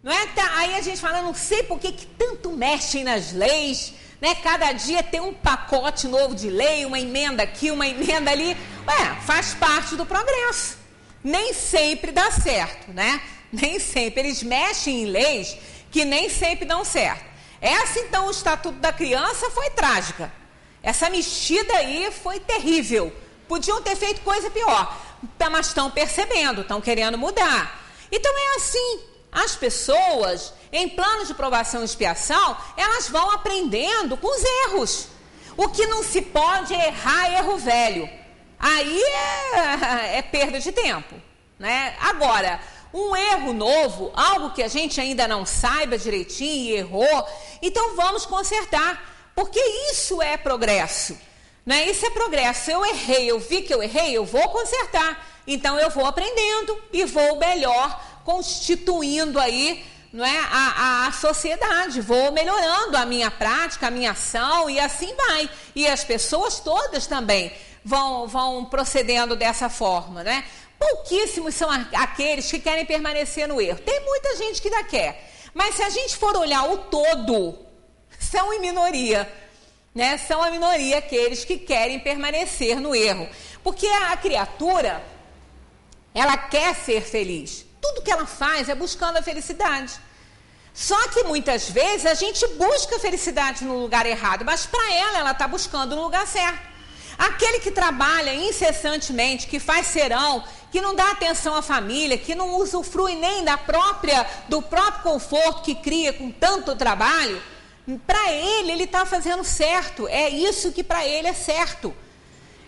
Não é? Aí a gente fala, não sei por que tanto mexem nas leis, né? Cada dia tem um pacote novo de lei, uma emenda aqui, uma emenda ali. Faz parte do progresso. Nem sempre dá certo, né? Nem sempre. Eles mexem em leis que nem sempre dão certo. Essa, então, o Estatuto da Criança foi trágica. Essa mexida aí foi terrível. Podiam ter feito coisa pior, mas estão percebendo, estão querendo mudar. Então é assim, as pessoas, em plano de provação e expiação, elas vão aprendendo com os erros. O que não se pode é errar erro velho. Aí é perda de tempo, né? Agora, um erro novo, algo que a gente ainda não saiba direitinho e errou, então vamos consertar, porque isso é progresso, né? Isso é progresso. Eu errei, eu vi que eu errei, eu vou consertar. Então eu vou aprendendo e vou melhor constituindo aí, não é, a sociedade, vou melhorando a minha prática, a minha ação e assim vai. E as pessoas todas também vão procedendo dessa forma, né? Pouquíssimos são aqueles que querem permanecer no erro. Tem muita gente que ainda quer, mas se a gente for olhar o todo, são em minoria, né? São a minoria aqueles que querem permanecer no erro, porque a criatura, ela quer ser feliz. Tudo que ela faz é buscando a felicidade. Só que muitas vezes a gente busca a felicidade no lugar errado, mas para ela está buscando no lugar certo. Aquele que trabalha incessantemente, que faz serão, que não dá atenção à família, que não usufrui nem do próprio conforto que cria com tanto trabalho, para ele está fazendo certo. É isso que para ele é certo.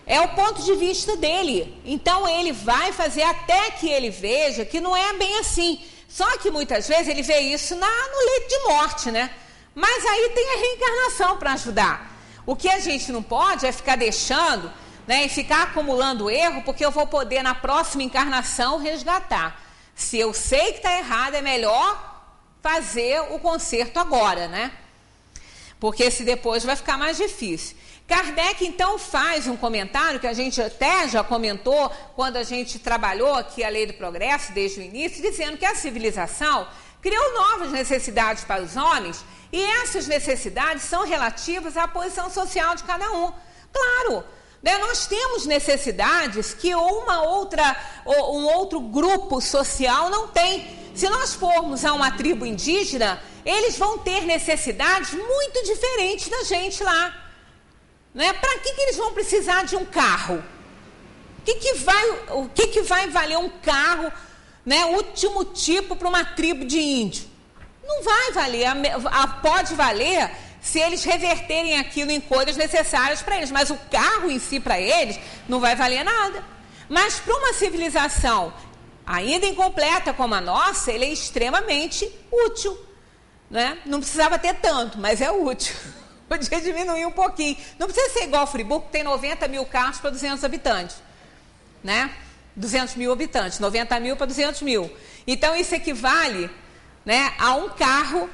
É o ponto de vista dele. Então ele vai fazer até que ele veja que não é bem assim. Só que muitas vezes ele vê isso no leito de morte, né? Mas aí tem a reencarnação para ajudar. O que a gente não pode é ficar deixando, né, e ficar acumulando erro, porque eu vou poder na próxima encarnação resgatar. Se eu sei que está errado, é melhor fazer o conserto agora, né? Porque se depois vai ficar mais difícil. Kardec, então, faz um comentário que a gente até já comentou quando a gente trabalhou aqui a Lei do Progresso, desde o início, dizendo que a civilização criou novas necessidades para os homens e essas necessidades são relativas à posição social de cada um. Claro, né, nós temos necessidades que um outro grupo social não tem. Se nós formos a uma tribo indígena, eles vão ter necessidades muito diferentes da gente lá. Né? Para que eles vão precisar de um carro? O que vai valer um carro, né, último tipo para uma tribo de índio? Não vai valer. Pode valer se eles reverterem aquilo em coisas necessárias para eles, mas o carro em si para eles não vai valer nada. Mas para uma civilização ainda incompleta como a nossa, ele é extremamente útil. Né? Não precisava ter tanto, mas é útil. Podia diminuir um pouquinho. Não precisa ser igual Friburgo, que tem 90 mil carros para 200 habitantes. Né? 200 mil habitantes, 90 mil para 200 mil. Então, isso equivale, né, a um carro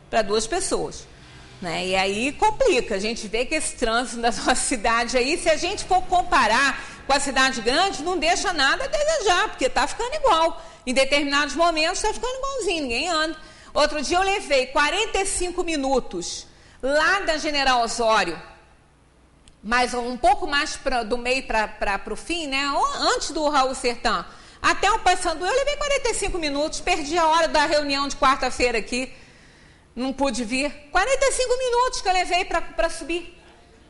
para 2 pessoas. Né? E aí complica. A gente vê que esse trânsito da nossa cidade aí, se a gente for comparar com a cidade grande, não deixa nada a desejar, porque está ficando igual. Em determinados momentos está ficando igualzinho, ninguém anda. Outro dia eu levei 45 minutos lá da General Osório, mas um pouco mais do meio para o fim, né? Antes do Raul Sertã, até o Paissandu, eu levei 45 minutos, perdi a hora da reunião de quarta-feira aqui, não pude vir. 45 minutos que eu levei para subir,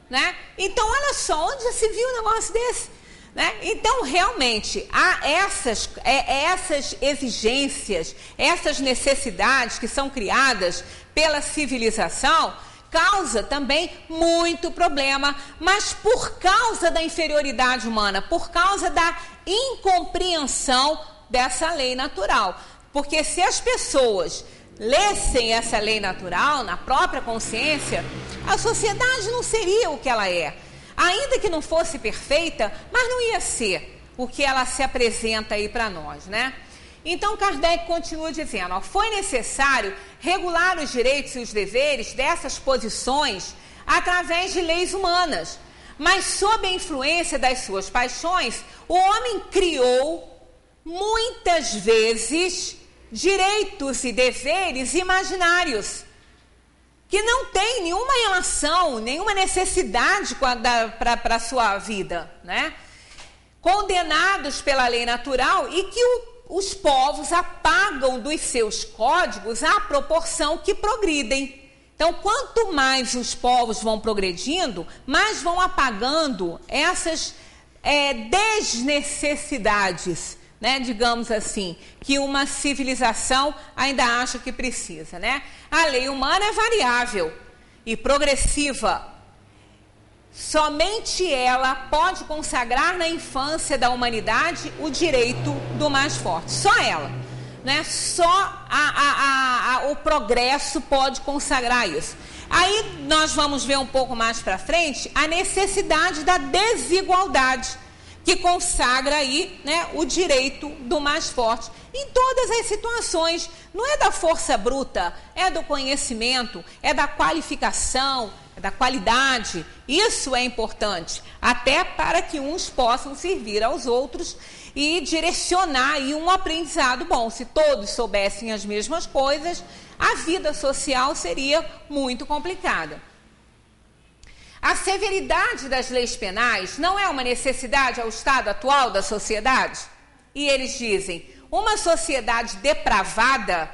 né? Então, olha só, onde já se viu um negócio desse? Né? Então, realmente, há essas exigências, essas necessidades que são criadas pela civilização, causa também muito problema, mas por causa da inferioridade humana, por causa da incompreensão dessa lei natural. Porque se as pessoas lessem essa lei natural na própria consciência, a sociedade não seria o que ela é. Ainda que não fosse perfeita, mas não ia ser o que ela se apresenta aí para nós, né? Então, Kardec continua dizendo, ó, foi necessário regular os direitos e os deveres dessas posições através de leis humanas, mas sob a influência das suas paixões, o homem criou, muitas vezes, direitos e deveres imaginários, que não tem nenhuma relação, nenhuma necessidade para a sua vida, né? Condenados pela lei natural e que os povos apagam dos seus códigos à proporção que progridem. Então, quanto mais os povos vão progredindo, mais vão apagando essas desnecessidades, né, digamos assim, que uma civilização ainda acha que precisa, né? A lei humana é variável e progressiva. Somente ela pode consagrar na infância da humanidade o direito do mais forte. Só ela, né? Só o progresso pode consagrar isso. Aí nós vamos ver um pouco mais para frente a necessidade da desigualdade, que consagra aí, né, o direito do mais forte. Em todas as situações, não é da força bruta, é do conhecimento, é da qualificação, é da qualidade. Isso é importante, até para que uns possam servir aos outros e direcionar aí um aprendizado bom. Se todos soubessem as mesmas coisas, a vida social seria muito complicada. A severidade das leis penais não é uma necessidade ao estado atual da sociedade? E eles dizem, uma sociedade depravada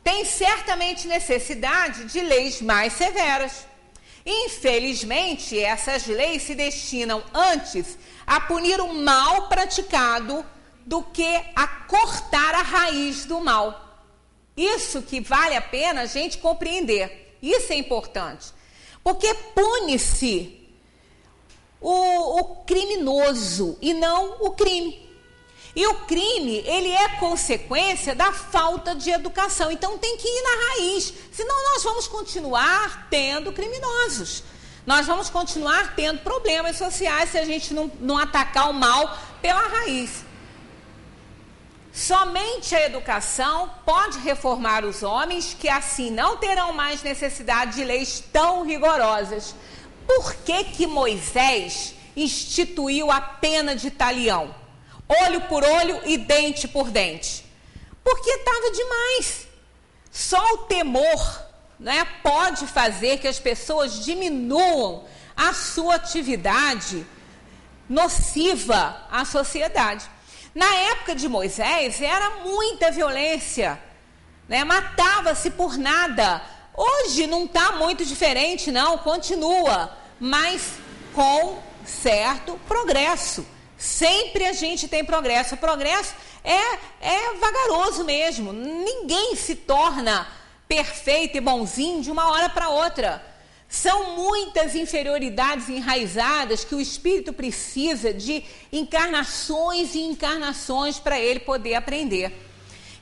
tem certamente necessidade de leis mais severas. Infelizmente, essas leis se destinam antes a punir o mal praticado do que a cortar a raiz do mal. Isso que vale a pena a gente compreender. Isso é importante. Porque pune-se o criminoso e não o crime. E o crime, ele é consequência da falta de educação. Então tem que ir na raiz. Senão nós vamos continuar tendo criminosos. Nós vamos continuar tendo problemas sociais se a gente não atacar o mal pela raiz. Somente a educação pode reformar os homens, que assim não terão mais necessidade de leis tão rigorosas. Por que Moisés instituiu a pena de talião? Olho por olho e dente por dente. Porque estava demais. Só o temor, né, pode fazer que as pessoas diminuam a sua atividade nociva à sociedade. Na época de Moisés, era muita violência, né? Matava-se por nada. Hoje não está muito diferente, não, continua, mas com certo progresso. Sempre a gente tem progresso. O progresso é vagaroso mesmo. Ninguém se torna perfeito e bonzinho de uma hora para outra. São muitas inferioridades enraizadas que o espírito precisa de encarnações e encarnações para ele poder aprender.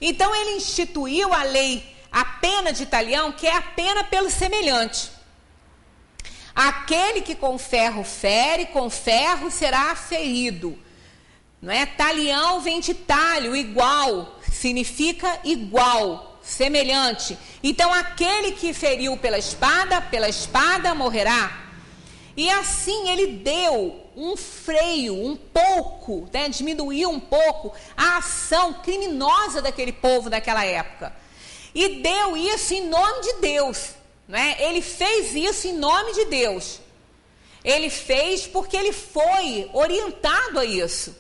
Então ele instituiu a lei, a pena de talião, que é a pena pelo semelhante. Aquele que com ferro fere, com ferro será ferido. Não é? Talião vem de talho, igual, significa igual, semelhante. Então aquele que feriu pela espada morrerá. E assim ele deu um freio, um pouco, né, diminuiu um pouco a ação criminosa daquele povo daquela época. E deu isso em nome de Deus. Né? Ele fez isso em nome de Deus. Ele fez porque ele foi orientado a isso.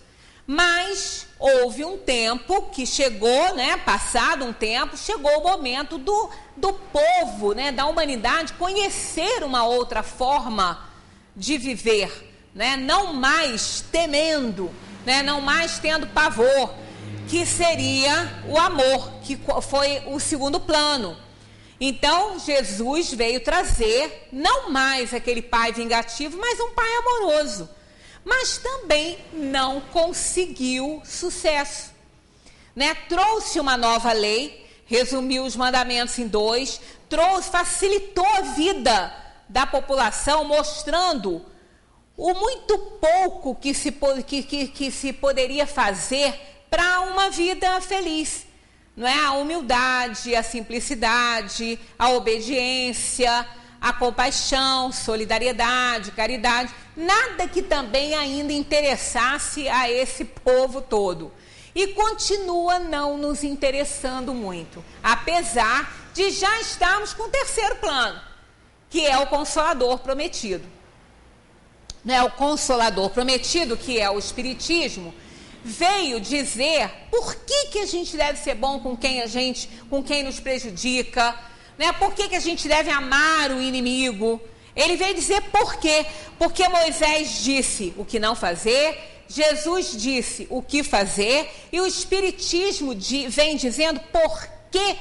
Mas houve um tempo que chegou, né, passado um tempo, chegou o momento do povo, né, da humanidade conhecer uma outra forma de viver, né, não mais temendo, né, não mais tendo pavor, que seria o amor, que foi o segundo plano. Então, Jesus veio trazer não mais aquele pai vingativo, mas um pai amoroso. Mas também não conseguiu sucesso. Né? Trouxe uma nova lei, resumiu os mandamentos em 2, facilitou a vida da população, mostrando o muito pouco que se poderia fazer para uma vida feliz. Não é? A humildade, a simplicidade, a obediência, a compaixão, solidariedade, caridade, nada que também ainda interessasse a esse povo todo. e continua não nos interessando muito, apesar de já estarmos com o terceiro plano, que é o Consolador prometido. Né? O Consolador prometido, que é o Espiritismo, veio dizer por que a gente deve ser bom com quem nos prejudica, né? Por que a gente deve amar o inimigo. Ele veio dizer por quê. Porque Moisés disse o que não fazer, Jesus disse o que fazer, e o Espiritismo vem dizendo por que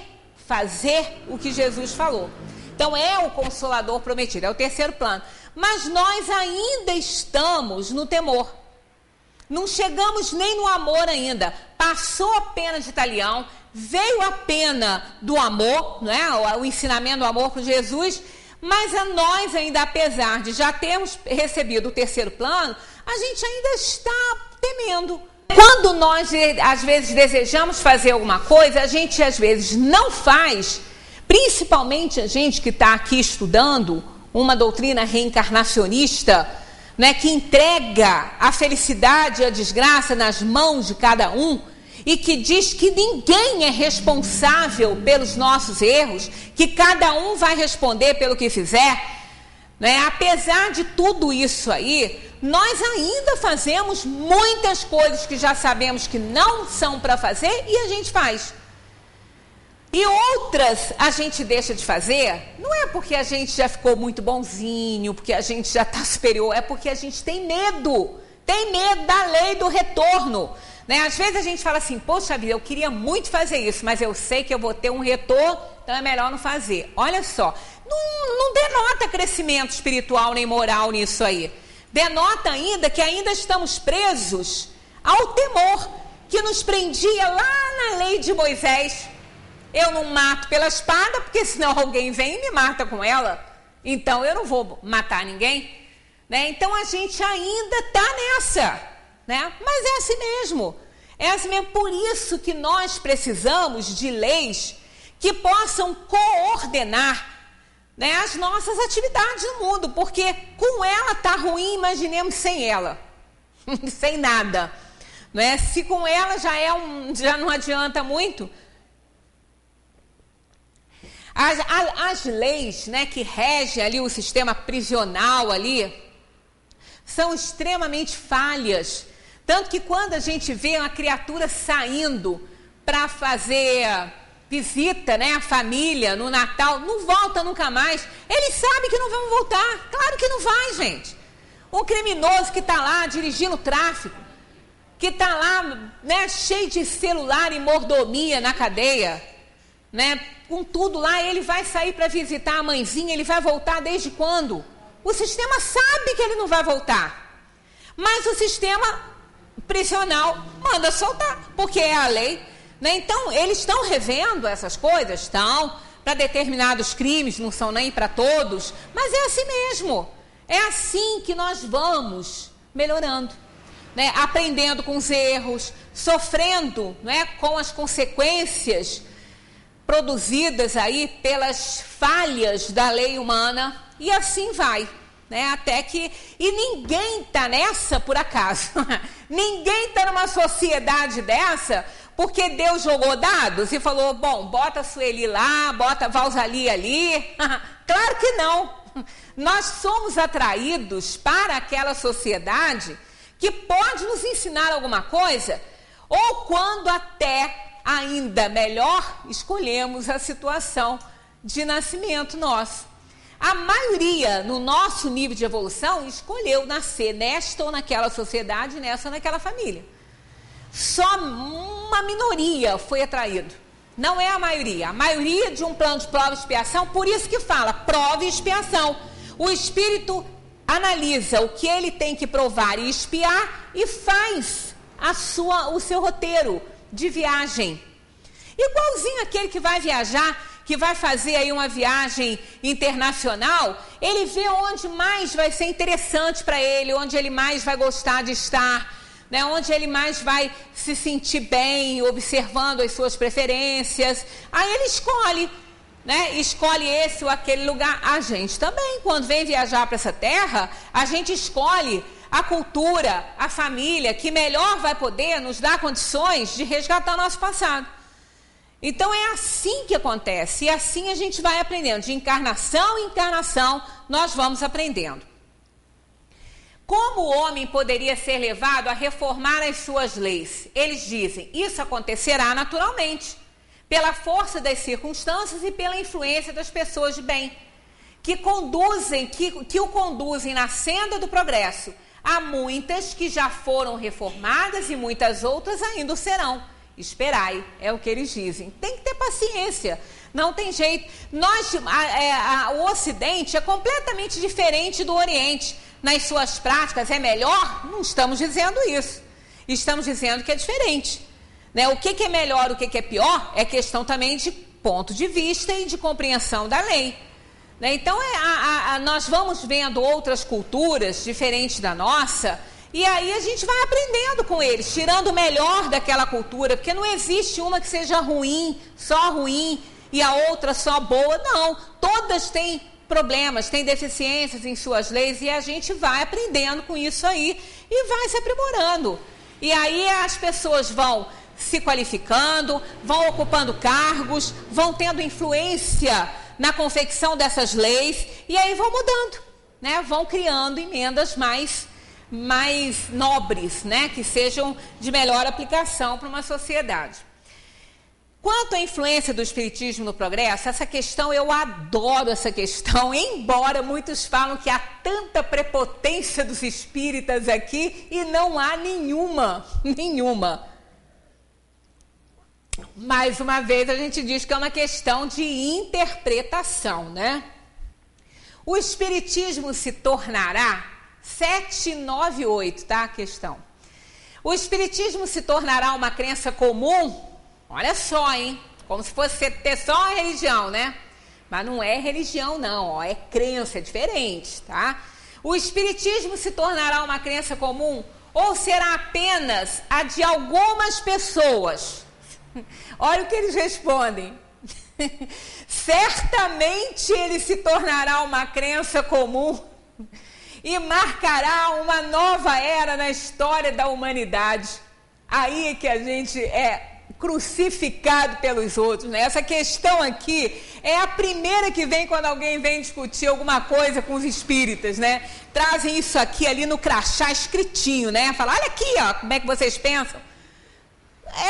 fazer o que Jesus falou. Então é o Consolador prometido, é o terceiro plano. Mas nós ainda estamos no temor. Não chegamos nem no amor ainda. Passou a pena de talião, veio a pena do amor, não é? O ensinamento do amor por Jesus, mas a nós ainda, apesar de já termos recebido o terceiro plano, a gente ainda está temendo. Quando nós, às vezes, desejamos fazer alguma coisa, a gente, às vezes, não faz, principalmente a gente que está aqui estudando uma doutrina reencarnacionista, né, que entrega a felicidade e a desgraça nas mãos de cada um e que diz que ninguém é responsável pelos nossos erros, que cada um vai responder pelo que fizer, né? Apesar de tudo isso aí, nós ainda fazemos muitas coisas que já sabemos que não são para fazer e a gente faz. E outras a gente deixa de fazer, não é porque a gente já ficou muito bonzinho, porque a gente já está superior, é porque a gente tem medo da lei do retorno. Né? Às vezes a gente fala assim, poxa vida, eu queria muito fazer isso, mas eu sei que eu vou ter um retorno, então é melhor não fazer. Olha só, não denota crescimento espiritual nem moral nisso aí. Denota ainda que ainda estamos presos ao temor que nos prendia lá na lei de Moisés. Eu não mato pela espada, porque senão alguém vem e me mata com ela. Então eu não vou matar ninguém. Né? Então a gente ainda está nessa. Né? Mas é assim mesmo. É assim mesmo. Por isso que nós precisamos de leis que possam coordenar, né, as nossas atividades no mundo. Porque com ela está ruim, imaginemos sem ela. Sem nada. Né? Se com ela já não adianta muito. As leis, né, que regem ali o sistema prisional ali, são extremamente falhas. Tanto que quando a gente vê uma criatura saindo para fazer visita, né, à família no Natal, não volta nunca mais. Eles sabem que não vão voltar. Claro que não vai, gente. Um criminoso que está lá dirigindo o tráfico, que está lá, né, cheio de celular e mordomia na cadeia, né, com tudo lá, ele vai sair para visitar a mãezinha, ele vai voltar desde quando? O sistema sabe que ele não vai voltar, mas o sistema prisional manda soltar, porque é a lei, né? Então, eles estão revendo essas coisas, estão, para determinados crimes, não são nem para todos, mas é assim mesmo, é assim que nós vamos melhorando, né? Aprendendo com os erros, sofrendo, né, com as consequências produzidas aí pelas falhas da lei humana, e assim vai, né? Até que... E ninguém está nessa por acaso. Ninguém está numa sociedade dessa porque Deus jogou dados e falou, bom, bota a Sueli lá, bota a Valsali ali. Claro que não. Nós somos atraídos para aquela sociedade que pode nos ensinar alguma coisa, ou quando até... ainda melhor, escolhemos a situação de nascimento nosso. A maioria, no nosso nível de evolução, escolheu nascer nesta ou naquela sociedade, nessa ou naquela família. Só uma minoria foi atraído. Não é a maioria. A maioria de um plano de prova e expiação, por isso que fala prova e expiação. O espírito analisa o que ele tem que provar e expiar e faz o seu roteiro de viagem. Igualzinho aquele que vai viajar, que vai fazer aí uma viagem internacional, ele vê onde mais vai ser interessante para ele, onde ele mais vai gostar de estar, né? Onde ele mais vai se sentir bem, observando as suas preferências. Aí ele escolhe, né? Escolhe esse ou aquele lugar. A gente também, quando vem viajar para essa terra, a gente escolhe a cultura, a família, que melhor vai poder nos dar condições de resgatar nosso passado. Então é assim que acontece, e assim a gente vai aprendendo, de encarnação em encarnação, nós vamos aprendendo. Como o homem poderia ser levado a reformar as suas leis? Eles dizem, isso acontecerá naturalmente, pela força das circunstâncias e pela influência das pessoas de bem, que o conduzem na senda do progresso. Há muitas que já foram reformadas e muitas outras ainda o serão. Esperai, é o que eles dizem. Tem que ter paciência, não tem jeito. O Ocidente é completamente diferente do Oriente. Nas suas práticas é melhor? Não estamos dizendo isso. Estamos dizendo que é diferente. Né? O que é melhor, o que é pior, é questão também de ponto de vista e de compreensão da lei. Né? Então, nós vamos vendo outras culturas diferentes da nossa, e aí a gente vai aprendendo com eles, tirando o melhor daquela cultura, porque não existe uma que seja ruim, só ruim, e a outra só boa. Não, todas têm problemas, têm deficiências em suas leis, e a gente vai aprendendo com isso aí, e vai se aprimorando. E aí as pessoas vão se qualificando, vão ocupando cargos, vão tendo influência na confecção dessas leis, e aí vão mudando, né? Vão criando emendas mais nobres, né? Que sejam de melhor aplicação para uma sociedade. Quanto à influência do espiritismo no progresso, essa questão, eu adoro essa questão, embora muitos falam que há tanta prepotência dos espíritas aqui, e não há nenhuma. Mais uma vez, a gente diz que é uma questão de interpretação, né? O espiritismo se tornará, 798, tá? A questão. O espiritismo se tornará uma crença comum, olha só, hein? Como se fosse ter só uma religião, né? Mas não é religião, não, ó, é crença, é diferente, tá? O espiritismo se tornará uma crença comum ou será apenas a de algumas pessoas? Olha o que eles respondem. Certamente ele se tornará uma crença comum e marcará uma nova era na história da humanidade. Aí é que a gente é crucificado pelos outros, né? Essa questão aqui é a primeira que vem quando alguém vem discutir alguma coisa com os espíritas, né? Trazem isso aqui ali no crachá escritinho, né? Fala, olha aqui, ó, como é que vocês pensam?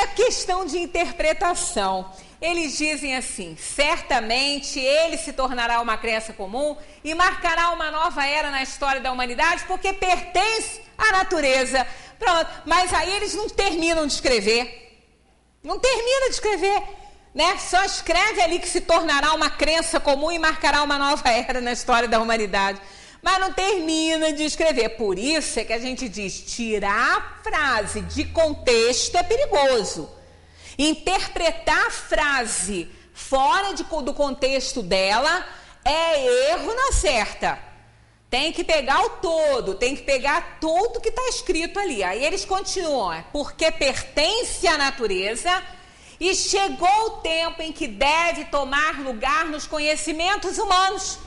É questão de interpretação. Eles dizem assim, certamente ele se tornará uma crença comum e marcará uma nova era na história da humanidade porque pertence à natureza. Pronto, mas aí eles não terminam de escrever. Não termina de escrever, né? Só escreve ali que se tornará uma crença comum e marcará uma nova era na história da humanidade. Mas não termina de escrever. Por isso é que a gente diz, tirar a frase de contexto é perigoso. Interpretar a frase fora do contexto dela é erro na certa. Tem que pegar o todo, tem que pegar tudo que está escrito ali. Aí eles continuam, porque pertence à natureza e chegou o tempo em que deve tomar lugar nos conhecimentos humanos.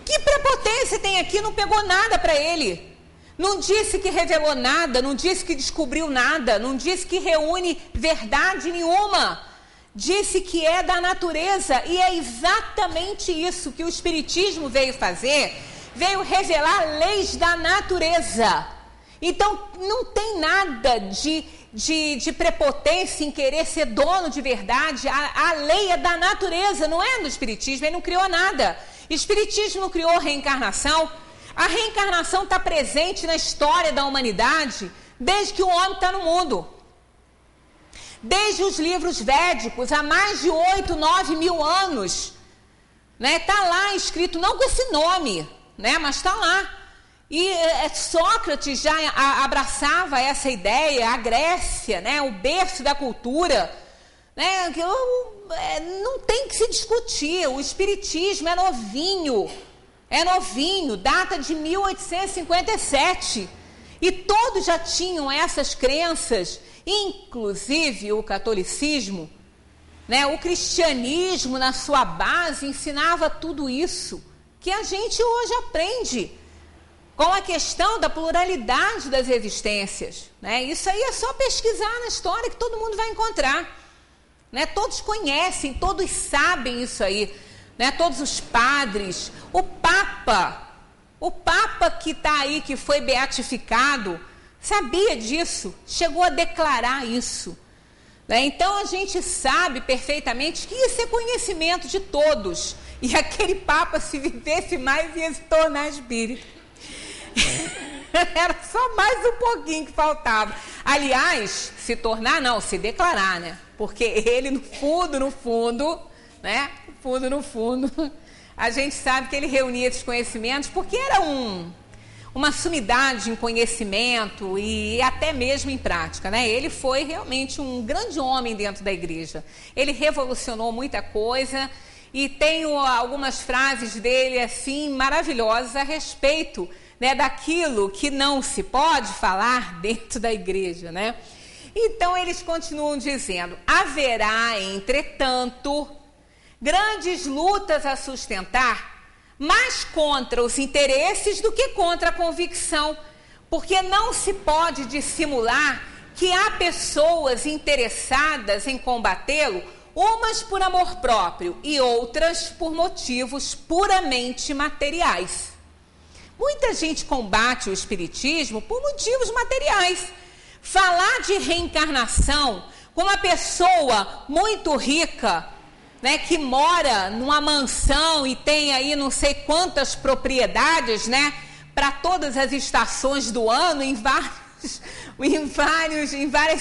Que prepotência tem aqui? Não pegou nada para ele. Não disse que revelou nada, não disse que descobriu nada, não disse que reúne verdade nenhuma. Disse que é da natureza, e é exatamente isso que o Espiritismo veio fazer, veio revelar leis da natureza. Então, não tem nada de prepotência em querer ser dono de verdade. A lei é da natureza, não é do Espiritismo, ele não criou nada. O Espiritismo não criou reencarnação. A reencarnação está presente na história da humanidade desde que o homem está no mundo. Desde os livros védicos, há mais de 8, 9 mil anos. Está lá escrito, não com esse nome, mas está lá. E Sócrates já abraçava essa ideia, a Grécia, o berço da cultura. Não tem que se discutir, o Espiritismo é novinho, data de 1857, e todos já tinham essas crenças, inclusive o catolicismo, o cristianismo na sua base ensinava tudo isso, que a gente hoje aprende. com a questão da pluralidade das existências, né? Isso aí é só pesquisar na história que todo mundo vai encontrar, né? Todos conhecem, todos sabem isso aí, né? Todos os padres, o Papa que está aí, que foi beatificado, sabia disso, chegou a declarar isso, né? Então a gente sabe perfeitamente que isso é conhecimento de todos, e aquele Papa, se vivesse mais, ia se tornar espírita. Era só mais um pouquinho que faltava. Aliás, se tornar não, se declarar, né? Porque ele no fundo, né? No fundo, a gente sabe que ele reunia esses conhecimentos porque era uma sumidade em conhecimento e até mesmo em prática, né? Ele foi realmente um grande homem dentro da igreja. Ele revolucionou muita coisa e tenho algumas frases dele assim maravilhosas a respeito, né, daquilo que não se pode falar dentro da igreja, né? Então eles continuam dizendo: haverá, entretanto, grandes lutas a sustentar, mais contra os interesses do que contra a convicção, porque não se pode dissimular que há pessoas interessadas em combatê-lo, umas por amor próprio e outras por motivos puramente materiais. Muita gente combate o espiritismo por motivos materiais. Falar de reencarnação com uma pessoa muito rica, né, que mora numa mansão e tem aí não sei quantas propriedades, né, para todas as estações do ano, em várias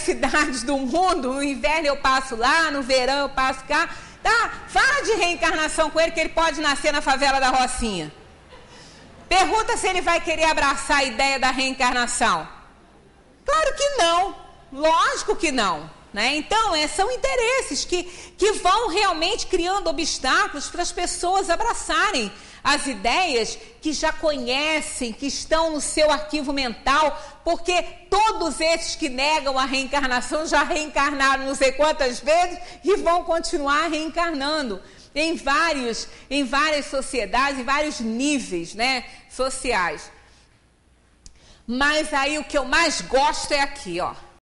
cidades do mundo. No inverno eu passo lá, no verão eu passo cá. Tá? Fala de reencarnação com ele, que ele pode nascer na favela da Rocinha. Pergunta se ele vai querer abraçar a ideia da reencarnação. Claro que não, lógico que não, né? Então, são interesses que vão realmente criando obstáculos para as pessoas abraçarem as ideias que já conhecem, que estão no seu arquivo mental, porque todos esses que negam a reencarnação já reencarnaram não sei quantas vezes e vão continuar reencarnando em várias sociedades, em vários níveis, né, sociais. Mas aí o que eu mais gosto é aqui, ó.